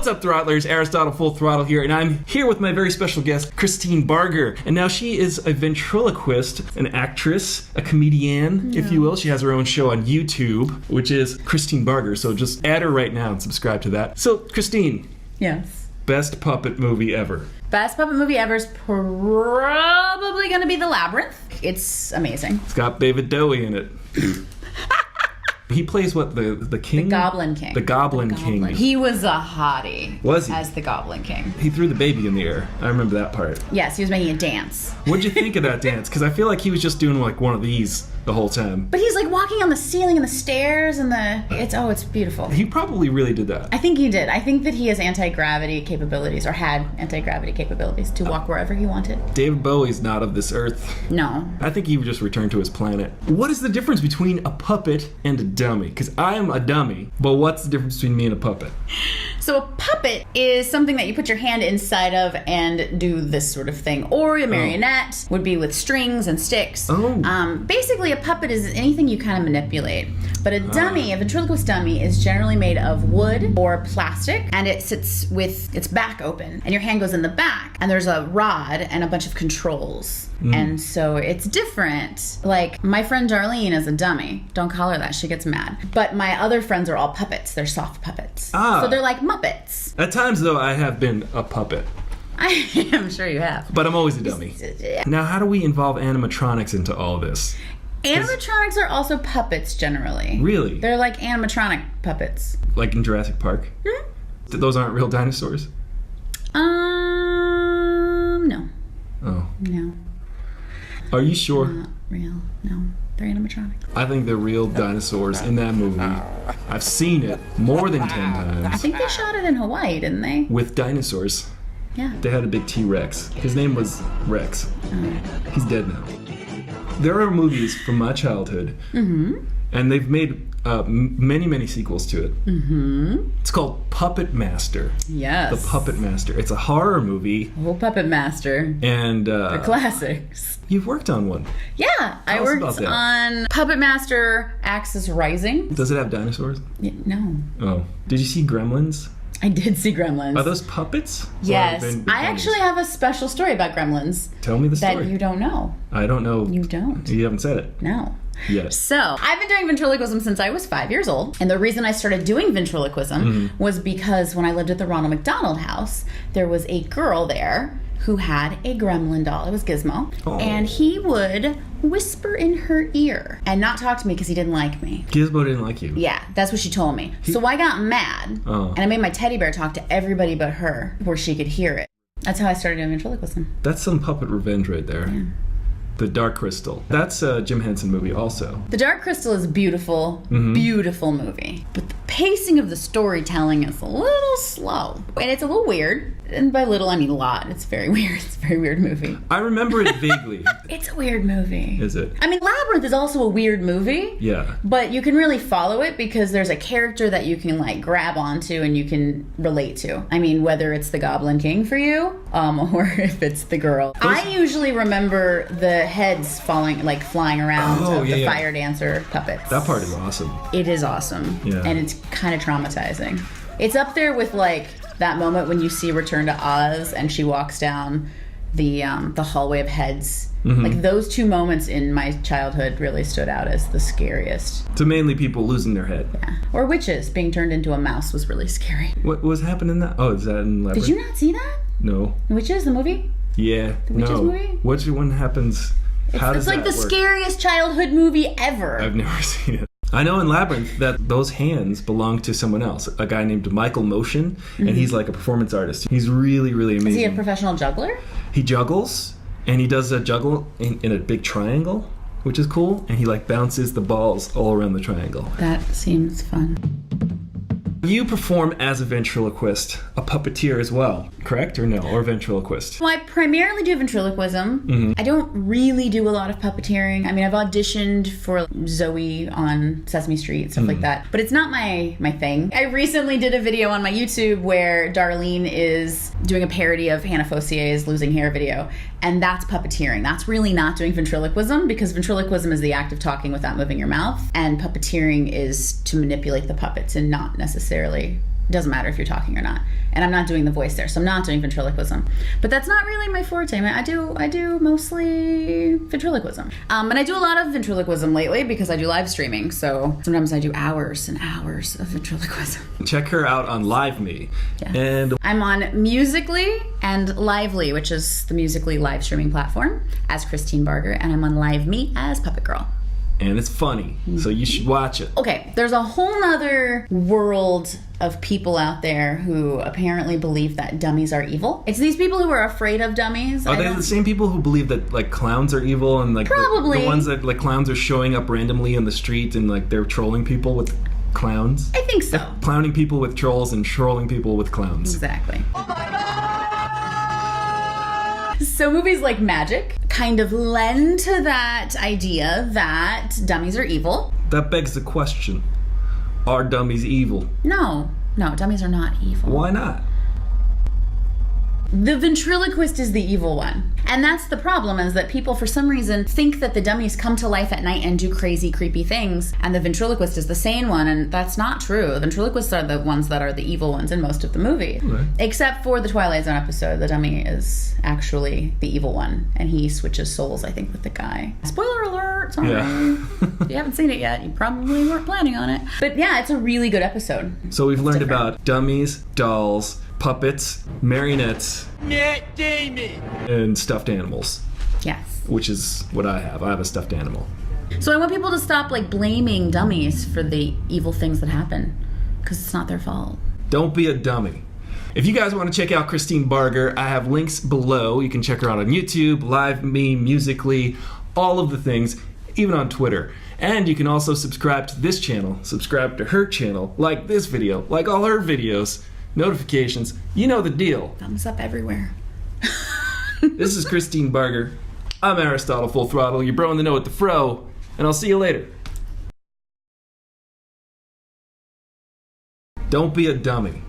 What's up, Throttlers? Aristotle Full Throttle here, and I'm here with my very special guest, Christine Barger. And now she is a ventriloquist, an actress, a comedian, if you will. She has her own show on YouTube, which is Christine Barger. So just add her right now and subscribe to that. So, Christine. Yes. Best puppet movie ever. Best puppet movie ever is probably going to be The Labyrinth. It's amazing. It's got David Bowie in it. He plays what, the king? The Goblin King. The Goblin King. He was a hottie. Was he? As the Goblin King. He threw the baby in the air. I remember that part. Yes, he was making a dance. What'd you think of that dance? Because I feel like he was just doing like one of these the whole time. But he's like walking on the ceiling and the stairs and it's beautiful. He probably really did that. I think he did. I think that he has anti-gravity capabilities, or had anti-gravity capabilities to walk wherever he wanted. David Bowie's not of this earth. No. I think he would just return to his planet. What is the difference between a puppet and a dummy? Because I am a dummy, but what's the difference between me and a puppet? So a puppet is something that you put your hand inside of and do this sort of thing. Or a marionette would be with strings and sticks. Basically, a puppet is anything you kind of manipulate. But a dummy, a ventriloquist dummy, is generally made of wood or plastic, and it sits with its back open, and your hand goes in the back, and there's a rod and a bunch of controls. And so it's different. Like, my friend Darlene is a dummy. Don't call her that, she gets mad. But my other friends are all puppets. They're soft puppets. So they're like Muppets. At times, though, I have been a puppet. I'm sure you have. But I'm always a dummy. Now, how do we involve animatronics into all this? Animatronics are also puppets, generally. Really? They're like animatronic puppets. Like in Jurassic Park? Those aren't real dinosaurs? No. Oh. No. Are you sure? Not real. No. They're animatronics. I think they're real dinosaurs in that movie. I've seen it more than 10 times. I think they shot it in Hawaii, didn't they? With dinosaurs. Yeah. They had a big T-Rex. His name was Rex. He's dead now. There are movies from my childhood, and they've made many, many sequels to it. It's called Puppet Master. Yes. The Puppet Master. It's a horror movie. Oh, Puppet Master. And they're classics. You've worked on one. Yeah, I worked on Puppet Master Axis Rising. Does it have dinosaurs? No. Oh. Did you see Gremlins? I did see Gremlins. Are those puppets? Yes. I actually have a special story about Gremlins. Tell me the story. That you don't know. I don't know. You don't. You haven't said it. No. Yes. So, I've been doing ventriloquism since I was 5 years old. And the reason I started doing ventriloquism was because when I lived at the Ronald McDonald House, there was a girl there who had a gremlin doll. It was Gizmo. Oh. And he would whisper in her ear and not talk to me because he didn't like me. Gizmo didn't like you? Yeah, that's what she told me. So I got mad, and I made my teddy bear talk to everybody but her where she could hear it. That's how I started doing ventriloquism. That's some puppet revenge right there. Yeah. The Dark Crystal. That's a Jim Henson movie also. The Dark Crystal is a beautiful, beautiful movie. But the pacing of the storytelling is a little slow. And it's a little weird. And by little, I mean a lot. It's very weird. It's a very weird movie. I remember it vaguely. It's a weird movie. Is it? I mean, Labyrinth is also a weird movie. Yeah. But you can really follow it because there's a character that you can like grab onto and you can relate to. I mean, whether it's the Goblin King for you, or if it's the girl. I usually remember the heads flying around of the fire dancer puppets. That part is awesome. It is awesome. Yeah. And it's kind of traumatizing. It's up there with like that moment when you see Return to Oz and she walks down the hallway of heads. Like those two moments in my childhood really stood out as the scariest. So mainly people losing their head. Yeah. Or witches being turned into a mouse was really scary. What was happening in that? Oh, is that in Labyrinth? Did you not see that? No. Witches, the movie? Yeah. The Witches movie? Which one happens? How does that work? It's like the scariest childhood movie ever. I've never seen it. I know in Labyrinth that those hands belong to someone else, a guy named Michael Motion, and he's like a performance artist. He's really, really amazing. Is he a professional juggler? He juggles, and he does a juggle in a big triangle, which is cool, and he like bounces the balls all around the triangle. That seems fun. You perform as a ventriloquist, a puppeteer as well, correct or no? Or a ventriloquist? Well, I primarily do ventriloquism. I don't really do a lot of puppeteering. I mean, I've auditioned for Zoe on Sesame Street, stuff like that. But it's not my thing. I recently did a video on my YouTube where Darlene is doing a parody of Hannah Fossier's Losing Hair video. And that's puppeteering. That's really not doing ventriloquism, because ventriloquism is the act of talking without moving your mouth. And puppeteering is to manipulate the puppets and not necessarily It doesn't matter if you're talking or not. And I'm not doing the voice there, so I'm not doing ventriloquism. But that's not really my forte. I do mostly ventriloquism. And I do a lot of ventriloquism lately because I do live streaming. So sometimes I do hours and hours of ventriloquism. Check her out on LiveMe. Yes. And I'm on Musically and Lively, which is the Musically live streaming platform, as Christine Barger, and I'm on LiveMe as Puppet Girl. And it's funny, so you should watch it. Okay, there's a whole nother world of people out there who apparently believe that dummies are evil. It's these people who are afraid of dummies. Are they the same people who believe that like clowns are evil and like Probably. the ones that like clowns are showing up randomly in the street and like they're trolling people with clowns? I think so. Clowning people with trolls and trolling people with clowns. Exactly. So movies like Magic kind of lend to that idea that dummies are evil. That begs the question, are dummies evil? No, dummies are not evil. Why not? The ventriloquist is the evil one. And that's the problem, is that people for some reason think that the dummies come to life at night and do crazy, creepy things, and the ventriloquist is the sane one, and that's not true. The ventriloquists are the ones that are the evil ones in most of the movie. Right. Except for the Twilight Zone episode, the dummy is actually the evil one, and he switches souls, I think, with the guy. Spoiler alert! Sorry. Yeah. If you haven't seen it yet, you probably weren't planning on it. But yeah, it's a really good episode. So we've learned different. about dummies, dolls, puppets, marionettes, and stuffed animals. Yes. Which is what I have. I have a stuffed animal. So I want people to stop blaming dummies for the evil things that happen, because it's not their fault. Don't be a dummy. If you guys want to check out Christine Barger, I have links below. You can check her out on YouTube, LiveMe, Musically, all of the things, even on Twitter. And you can also subscribe to this channel, subscribe to her channel, like this video, like all her videos, notifications. You know the deal. Thumbs up everywhere. This is Christine Barger. I'm Aristotle Full Throttle, your bro in the know at the fro, and I'll see you later. Don't be a dummy.